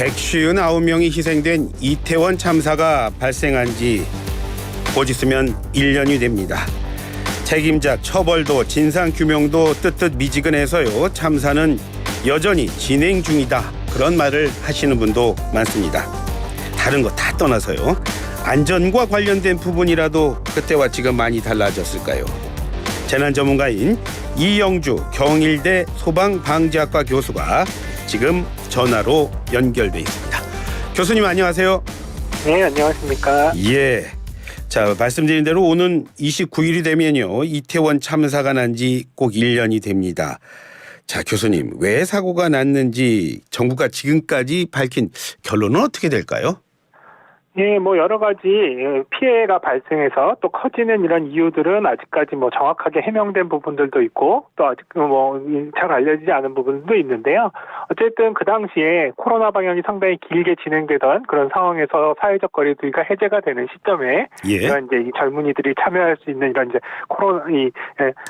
159명이 희생된 이태원 참사가 발생한 지 곧 있으면 1년이 됩니다. 책임자 처벌도 진상규명도 뜨뜻미지근해서요. 참사는 여전히 진행 중이다. 그런 말을 하시는 분도 많습니다. 다른 거 다 떠나서요. 안전과 관련된 부분이라도 그때와 지금 많이 달라졌을까요? 재난 전문가인 이영주 경일대 소방방재학과 교수가 지금 전화로 연결돼 있습니다. 교수님 안녕하세요. 네, 안녕하십니까. 예. 자, 말씀드린 대로 오는 29일이 되면요. 이태원 참사가 난 지 꼭 1년이 됩니다. 자, 교수님, 왜 사고가 났는지 정부가 지금까지 밝힌 결론은 어떻게 될까요? 예, 여러 가지 피해가 발생해서 또 커지는 이런 이유들은 아직까지 정확하게 해명된 부분들도 있고 또 아직 잘 알려지지 않은 부분도 있는데요. 어쨌든 그 당시에 코로나 방역이 상당히 길게 진행되던 그런 상황에서 사회적 거리두기가 해제가 되는 시점에 이런 이제 이 젊은이들이 참여할 수 있는 이런 이제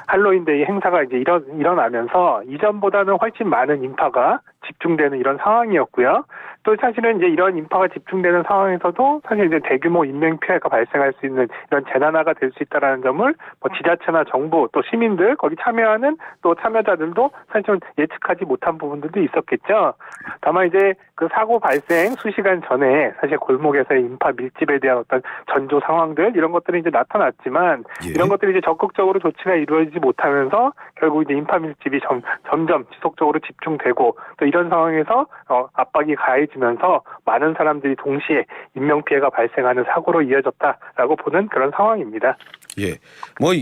할로윈데이 행사가 이제 일어나면서 이전보다는 훨씬 많은 인파가 집중되는 이런 상황이었고요. 또 사실은 이제 이런 인파가 집중되는 상황에서도 사실 이제 대규모 인명 피해가 발생할 수 있는 이런 재난화가 될 수 있다라는 점을 지자체나 정부 또 시민들 거기 참여하는 또 참여자들도 사실 좀 예측하지 못한 부분들도 있었겠죠. 다만 이제 그 사고 발생 수시간 전에 사실 골목에서의 인파 밀집에 대한 어떤 전조 상황들 이런 것들이 이제 나타났지만 이런 것들이 이제 적극적으로 조치가 이루어지지 못하면서 결국 이제 인파 밀집이 점점 지속적으로 집중되고 또 이런 상황에서 압박이 가해지면서 많은 사람들이 동시에 인명피해가 발생하는 사고로 이어졌다라고 보는 그런 상황입니다. 예.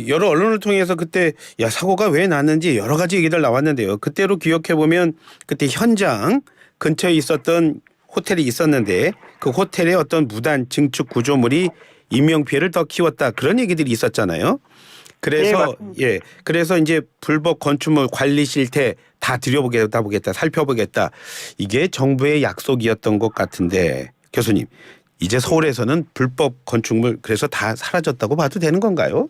여러 언론을 통해서 그때 사고가 왜 났는지 여러 가지 얘기들 나왔는데요. 그때로 기억해보면 그때 현장 근처에 있었던 호텔이 있었는데 그 호텔의 어떤 무단 증축 구조물이 인명피해를 더 키웠다. 그런 얘기들이 있었잖아요. 그래서 그래서 이제 불법 건축물 관리 실태 다 들여보겠다, 살펴보겠다. 이게 정부의 약속이었던 것 같은데 교수님, 이제 서울에서는 불법 건축물 그래서 다 사라졌다고 봐도 되는 건가요?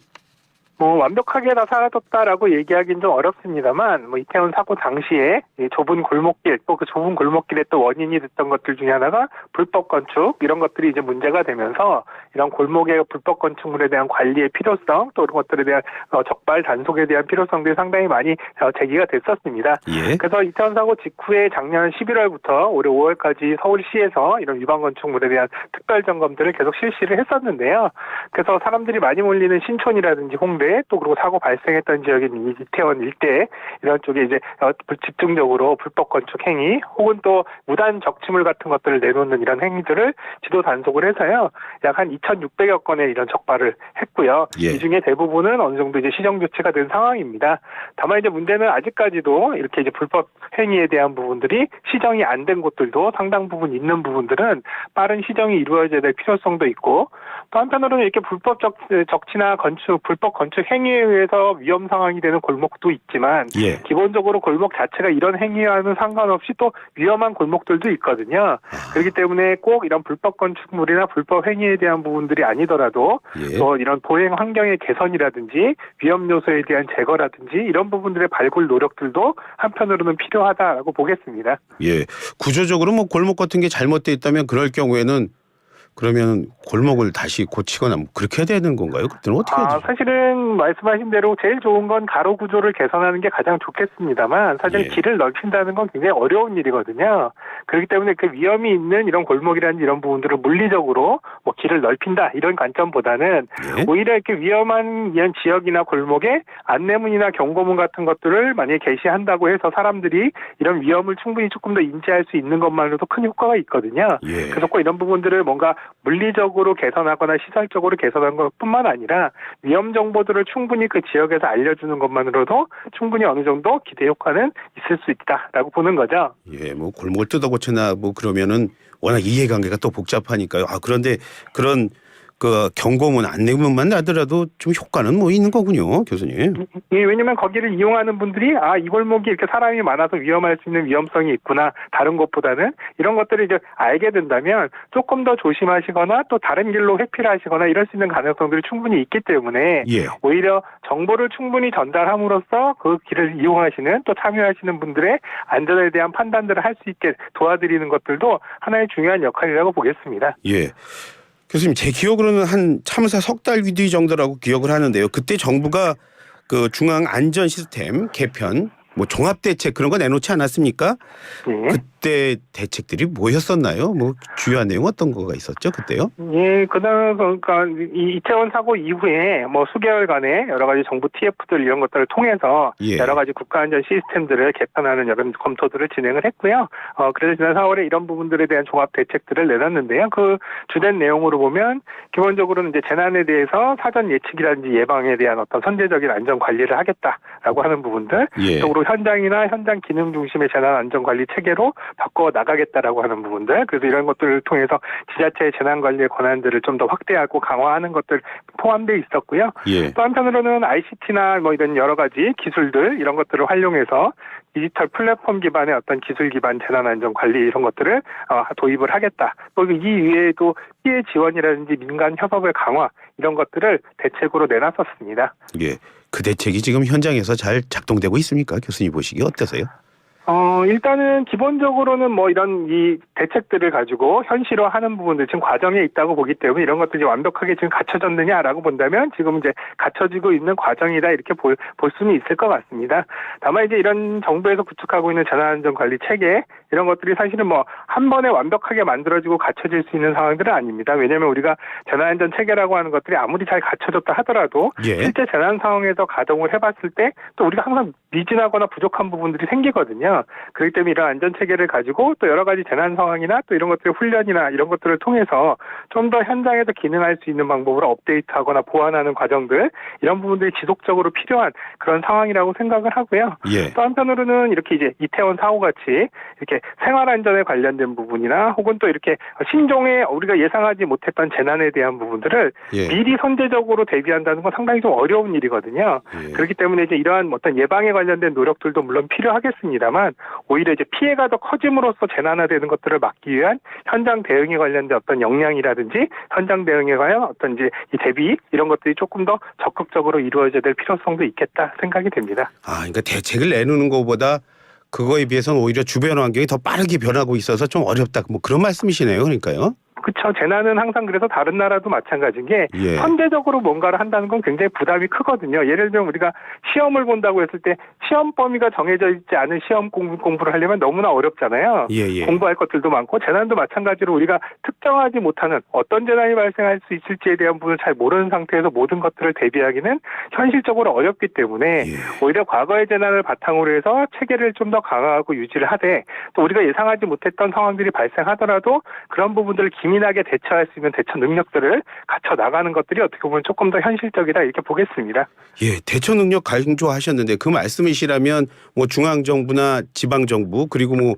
완벽하게 다 사라졌다라고 얘기하기는 좀 어렵습니다만 이태원 사고 당시에 좁은 골목길 또 그 좁은 골목길의 또 원인이 됐던 것들 중에 하나가 불법 건축 이런 것들이 이제 문제가 되면서 이런 골목의 불법 건축물에 대한 관리의 필요성 또 이런 것들에 대한 적발 단속에 대한 필요성들이 상당히 많이 제기가 됐었습니다. 그래서 이태원 사고 직후에 작년 11월부터 올해 5월까지 서울시에서 이런 위반 건축물에 대한 특별 점검들을 계속 실시를 했었는데요. 그래서 사람들이 많이 몰리는 신촌이라든지 홍대 또 그리고 사고 발생했던 지역인 이태원 일대 이런 쪽에 이제 집중적으로 불법 건축 행위 혹은 또 무단 적치물 같은 것들을 내놓는 이런 행위들을 지도 단속을 해서요. 약 한 2,600여 건의 이런 적발을 했고요. 이 중에 대부분은 어느 정도 이제 시정 조치가 된 상황입니다. 다만 이제 문제는 아직까지도 이렇게 이제 불법 행위에 대한 부분들이 시정이 안 된 곳들도 상당 부분 있는 부분들은 빠른 시정이 이루어져야 될 필요성도 있고 또 한편으로는 이렇게 불법 적치나 불법 건축 행위에 의해서 위험 상황이 되는 골목도 있지만 기본적으로 골목 자체가 이런 행위와는 상관없이 또 위험한 골목들도 있거든요. 그렇기 때문에 꼭 이런 불법 건축물이나 불법 행위에 대한 부분들이 아니더라도 또 이런 보행 환경의 개선이라든지 위험 요소에 대한 제거라든지 이런 부분들의 발굴 노력들도 한편으로는 필요하다라고 보겠습니다. 구조적으로 골목 같은 게 잘못돼 있다면 그럴 경우에는 그러면 골목을 다시 고치거나 그렇게 해야 되는 건가요? 그때는 어떻게 해야 되죠? 사실은 말씀하신 대로 제일 좋은 건 가로 구조를 개선하는 게 가장 좋겠습니다만 사실 길을 넓힌다는 건 굉장히 어려운 일이거든요. 그렇기 때문에 그 위험이 있는 이런 골목이라는 이런 부분들을 물리적으로 길을 넓힌다 이런 관점보다는 오히려 이렇게 위험한 이런 지역이나 골목에 안내문이나 경고문 같은 것들을 만약에 게시한다고 해서 사람들이 이런 위험을 충분히 조금 더 인지할 수 있는 것만으로도 큰 효과가 있거든요. 그래서 꼭 이런 부분들을 뭔가 물리적으로 개선하거나 시설적으로 개선한 것뿐만 아니라 위험 정보들을 충분히 그 지역에서 알려주는 것만으로도 충분히 어느 정도 기대 효과는 있을 수 있다라고 보는 거죠. 골목을 뜯어고치나 그러면은 워낙 이해관계가 또 복잡하니까요. 그런데 그런 그 경고문 안내문만 나더라도 좀 효과는 뭐 있는 거군요, 교수님. 예, 왜냐면 거기를 이용하는 분들이 이 골목이 이렇게 사람이 많아서 위험할 수 있는 위험성이 있구나. 다른 곳보다는 이런 것들을 이제 알게 된다면 조금 더 조심하시거나 또 다른 길로 회피를 하시거나 이럴 수 있는 가능성들이 충분히 있기 때문에 예. 오히려 정보를 충분히 전달함으로써 그 길을 이용하시는 또 참여하시는 분들의 안전에 대한 판단들을 할 수 있게 도와드리는 것들도 하나의 중요한 역할이라고 보겠습니다. 예. 교수님, 제 기억으로는 한 참사 석 달 뒤 정도라고 기억을 하는데요. 그때 정부가 그 중앙 안전 시스템 개편, 뭐 종합 대책 그런 거 내놓지 않았습니까? 예. 그때 대책들이 뭐였었나요? 뭐 주요한 내용 어떤 거가 있었죠, 그때요? 예, 그러니까 이 이태원 사고 이후에 뭐 수개월간의 여러 가지 정부 TF들 이런 것들을 통해서 예. 여러 가지 국가안전 시스템들을 개편하는 여러 검토들을 진행을 했고요. 그래서 지난 4월에 이런 부분들에 대한 종합 대책들을 내놨는데요. 그 주된 내용으로 보면 기본적으로는 이제 재난에 대해서 사전 예측이라든지 예방에 대한 어떤 선제적인 안전 관리를 하겠다라고 하는 부분들, 예. 또 그리고 현장이나 현장 기능 중심의 재난 안전 관리 체계로 바꿔 나가겠다라고 하는 부분들, 그래서 이런 것들을 통해서 지자체의 재난 관리의 권한들을 좀 더 확대하고 강화하는 것들 포함되어 있었고요. 예. 또 한편으로는 ICT나 뭐 이런 여러 가지 기술들 이런 것들을 활용해서 디지털 플랫폼 기반의 어떤 기술 기반 재난 안전 관리 이런 것들을 도입을 하겠다. 또 이 이외에도 피해 지원이라든지 민간 협업의 강화 이런 것들을 대책으로 내놨었습니다. 예. 그 대책이 지금 현장에서 잘 작동되고 있습니까? 교수님 보시기에 어떠세요? 일단은 기본적으로는 뭐 이런 이 대책들을 가지고 현실화하는 부분들 지금 과정에 있다고 보기 때문에 이런 것들이 완벽하게 지금 갖춰졌느냐라고 본다면 지금 이제 갖춰지고 있는 과정이다 이렇게 볼 수는 있을 것 같습니다. 다만 이제 이런 정부에서 구축하고 있는 재난안전관리 체계 이런 것들이 사실은 뭐 한 번에 완벽하게 만들어지고 갖춰질 수 있는 상황들은 아닙니다. 왜냐하면 우리가 재난안전 체계라고 하는 것들이 아무리 잘 갖춰졌다 하더라도 예. 실제 재난 상황에서 가동을 해봤을 때 또 우리가 항상 미진하거나 부족한 부분들이 생기거든요. 그렇기 때문에 이런 안전 체계를 가지고 또 여러 가지 재난 상황이나 또 이런 것들의 훈련이나 이런 것들을 통해서 좀 더 현장에서 기능할 수 있는 방법으로 업데이트하거나 보완하는 과정들 이런 부분들이 지속적으로 필요한 그런 상황이라고 생각을 하고요. 예. 또 한편으로는 이렇게 이제 이태원 사고 같이 이렇게 생활 안전에 관련된 부분이나 혹은 또 이렇게 신종의 우리가 예상하지 못했던 재난에 대한 부분들을 예. 미리 선제적으로 대비한다는 건 상당히 좀 어려운 일이거든요. 예. 그렇기 때문에 이제 이러한 어떤 예방에 관련된 노력들도 물론 필요하겠습니다만 오히려 이제 피해가 더 커짐으로써 재난화되는 것들을 막기 위한 현장 대응에 관련된 어떤 역량이라든지 현장 대응에 관한 어떤 이제 이 대비 이런 것들이 조금 더 적극적으로 이루어져야 될 필요성도 있겠다 생각이 됩니다. 그러니까 대책을 내놓는 것보다 그거에 비해서는 오히려 주변 환경이 더 빠르게 변하고 있어서 좀 어렵다. 뭐 그런 말씀이시네요. 그러니까요. 그렇죠. 재난은 항상 그래서 다른 나라도 마찬가지인 게 예. 선제적으로 뭔가를 한다는 건 굉장히 부담이 크거든요. 예를 들면 우리가 시험을 본다고 했을 때 시험 범위가 정해져 있지 않은 시험 공부를 하려면 너무나 어렵잖아요. 예. 공부할 것들도 많고 재난도 마찬가지로 우리가 특정하지 못하는 어떤 재난이 발생할 수 있을지에 대한 부분을 잘 모르는 상태에서 모든 것들을 대비하기는 현실적으로 어렵기 때문에 예. 오히려 과거의 재난을 바탕으로 해서 체계를 좀 더 강화하고 유지를 하되 또 우리가 예상하지 못했던 상황들이 발생하더라도 그런 부분들을 기민하게 대처할 수 있는 대처 능력들을 갖춰 나가는 것들이 어떻게 보면 조금 더 현실적이다 이렇게 보겠습니다. 예, 대처 능력 강조하셨는데 그 말씀이시라면 뭐 중앙정부나 지방정부 그리고 뭐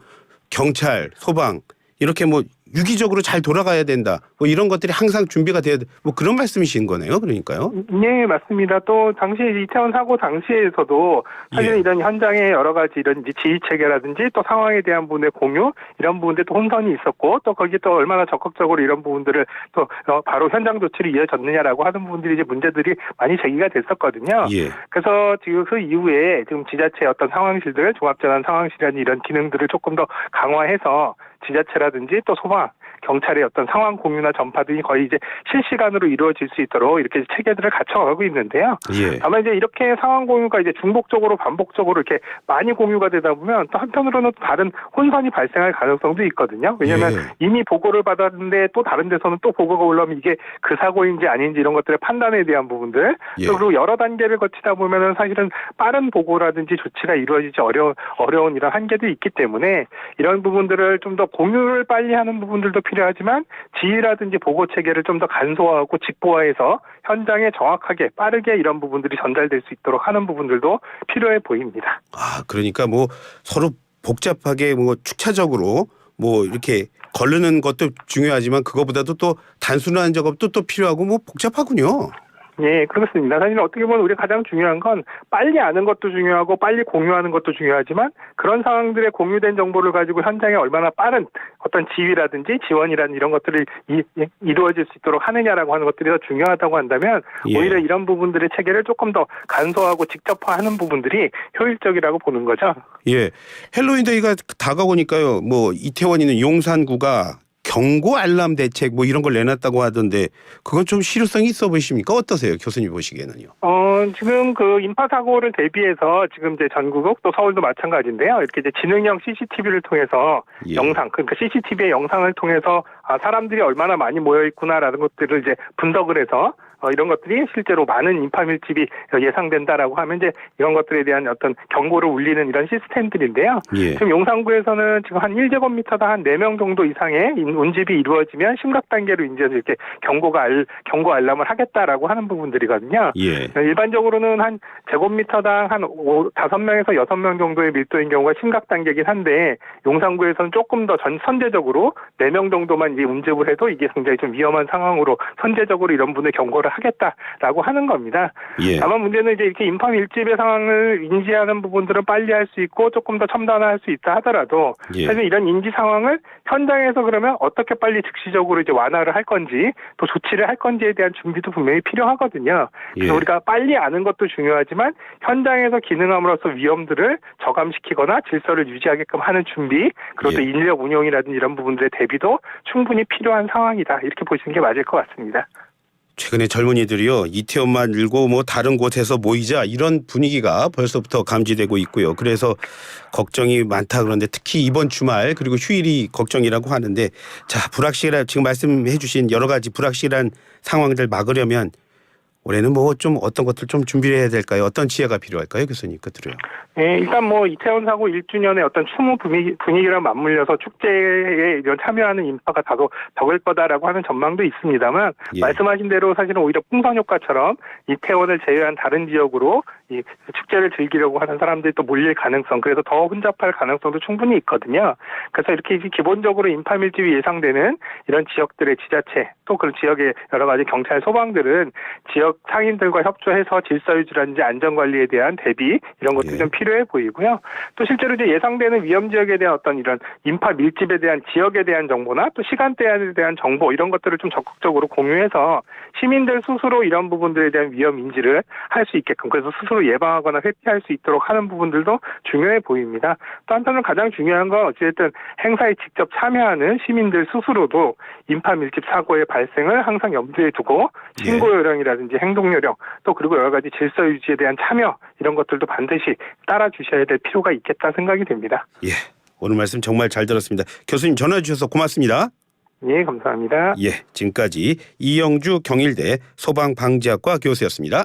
경찰, 소방 이렇게 뭐 유기적으로 잘 돌아가야 된다. 뭐 이런 것들이 항상 준비가 돼야 돼. 뭐 그런 말씀이신 거네요. 그러니까요. 네, 맞습니다. 또 당시 이태원 사고 당시에서도 사실은 예. 이런 현장의 여러 가지 이런 지휘 체계라든지 또 상황에 대한 부분의 공유 이런 부분들 또 혼선이 있었고 또 거기에 또 얼마나 적극적으로 이런 부분들을 또 바로 현장 조치로 이어졌느냐라고 하는 부분들이 이제 문제들이 많이 제기가 됐었거든요. 예. 그래서 지금 그 이후에 지금 지자체의 어떤 상황실들 종합재난 상황실이라는 이런 기능들을 조금 더 강화해서 지자체라든지 또 소방, 경찰의 어떤 상황 공유나 전파 등이 거의 이제 실시간으로 이루어질 수 있도록 이렇게 체계들을 갖춰가고 있는데요. 예. 다만 이제 이렇게 상황 공유가 이제 중복적으로 반복적으로 이렇게 많이 공유가 되다 보면 또 한편으로는 다른 혼선이 발생할 가능성도 있거든요. 왜냐하면 예. 이미 보고를 받았는데 또 다른 데서는 또 보고가 올라오면 이게 그 사고인지 아닌지 이런 것들의 판단에 대한 부분들 예. 또 그리고 여러 단계를 거치다 보면은 사실은 빠른 보고라든지 조치가 이루어지지 어려운 이런 한계도 있기 때문에 이런 부분들을 좀 더 공유를 빨리 하는 부분들도 필요하지만 지휘라든지 보고 체계를 좀 더 간소화하고 직보화해서 현장에 정확하게 빠르게 이런 부분들이 전달될 수 있도록 하는 부분들도 필요해 보입니다. 그러니까 뭐 서로 복잡하게 뭐 축차적으로 뭐 이렇게 거르는 것도 중요하지만 그거보다도 또 단순한 작업도 또 필요하고 뭐 복잡하군요. 예, 그렇습니다. 사실 어떻게 보면 우리가 가장 중요한 건 빨리 아는 것도 중요하고 빨리 공유하는 것도 중요하지만 그런 상황들의 공유된 정보를 가지고 현장에 얼마나 빠른 어떤 지휘라든지 지원이라든지 이런 것들이 이루어질 수 있도록 하느냐라고 하는 것들이 더 중요하다고 한다면 예. 오히려 이런 부분들의 체계를 조금 더 간소하고 직접화하는 부분들이 효율적이라고 보는 거죠. 예, 헬로윈데이가 다가오니까요. 뭐 이태원이는 용산구가 경고 알람 대책 뭐 이런 걸 내놨다고 하던데 그건 좀 실효성이 있어 보이십니까? 어떠세요, 교수님 보시기에는요? 지금 그 인파 사고를 대비해서 지금 이제 전국 또 서울도 마찬가지인데요. 이렇게 이제 지능형 CCTV를 통해서 예. 영상, 그러니까 CCTV의 영상을 통해서 사람들이 얼마나 많이 모여 있구나라는 것들을 이제 분석을 해서 이런 것들이 실제로 많은 인파 밀집이 예상된다라고 하면 이제 이런 것들에 대한 어떤 경고를 울리는 이런 시스템들인데요. 예. 지금 용산구에서는 지금 한 1제곱미터당 한 4명 정도 이상의 운집이 이루어지면 심각 단계로 이제 이렇게 경고 알람을 하겠다라고 하는 부분들이거든요. 예. 일반적으로는 한 제곱미터당 한 5명에서 6명 정도의 밀도인 경우가 심각 단계긴 한데 용산구에서는 조금 더 선제적으로 4명 정도만 이제 운집을 해도 이게 굉장히 좀 위험한 상황으로 선제적으로 이런 분의 경고를 하겠다라고 하는 겁니다. 예. 다만 문제는 이제 이렇게 인파 밀집의 상황을 인지하는 부분들은 빨리 할 수 있고 조금 더 첨단화할 수 있다 하더라도 예. 사실 이런 인지 상황을 현장에서 그러면 어떻게 빨리 즉시적으로 이제 완화를 할 건지 또 조치를 할 건지에 대한 준비도 분명히 필요하거든요. 그래서 예. 우리가 빨리 아는 것도 중요하지만 현장에서 기능함으로써 위험들을 저감시키거나 질서를 유지하게끔 하는 준비 그리고 또 예. 인력 운용이라든지 이런 부분들의 대비도 충분히 필요한 상황이다. 이렇게 보시는 게 맞을 것 같습니다. 최근에 젊은이들이요, 이태원만 밀고 뭐 다른 곳에서 모이자 이런 분위기가 벌써부터 감지되고 있고요. 그래서 걱정이 많다 그런데 특히 이번 주말 그리고 휴일이 걱정이라고 하는데, 자, 불확실한 지금 말씀해 주신 여러 가지 불확실한 상황들 막으려면 올해는 뭐 좀 어떤 것들 좀 준비해야 될까요? 어떤 지혜가 필요할까요, 교수님? 끝으로요. 네, 일단 뭐 이태원 사고 1주년의 어떤 추모 분위기랑 맞물려서 축제에 이런 참여하는 인파가 다소 적을 거다라고 하는 전망도 있습니다만 예. 말씀하신 대로 사실은 오히려 풍선 효과처럼 이태원을 제외한 다른 지역으로 이 축제를 즐기려고 하는 사람들이 또 몰릴 가능성, 그래서 더 혼잡할 가능성도 충분히 있거든요. 그래서 이렇게 기본적으로 인파 밀집이 예상되는 이런 지역들의 지자체 또 그 지역의 여러 가지 경찰 소방들은 지역 상인들과 협조해서 질서 유지라든지 안전관리에 대한 대비 이런 것들이 예. 좀 필요해 보이고요. 또 실제로 이제 예상되는 위험 지역에 대한 어떤 이런 인파 밀집에 대한 지역에 대한 정보나 또 시간대에 대한 정보 이런 것들을 좀 적극적으로 공유해서 시민들 스스로 이런 부분들에 대한 위험 인지를 할 수 있게끔 그래서 스스로 예방하거나 회피할 수 있도록 하는 부분들도 중요해 보입니다. 또 한편으로 가장 중요한 건 어쨌든 행사에 직접 참여하는 시민들 스스로도 인파 밀집 사고의 발생을 항상 염두에 두고 신고 요령이라든지 행동 요령 또 그리고 여러 가지 질서 유지에 대한 참여 이런 것들도 반드시 따라 주셔야 될 필요가 있겠다 생각이 됩니다. 예, 오늘 말씀 정말 잘 들었습니다. 교수님 전화 주셔서 고맙습니다. 예, 감사합니다. 예, 지금까지 이영주 경일대 소방방지학과 교수였습니다.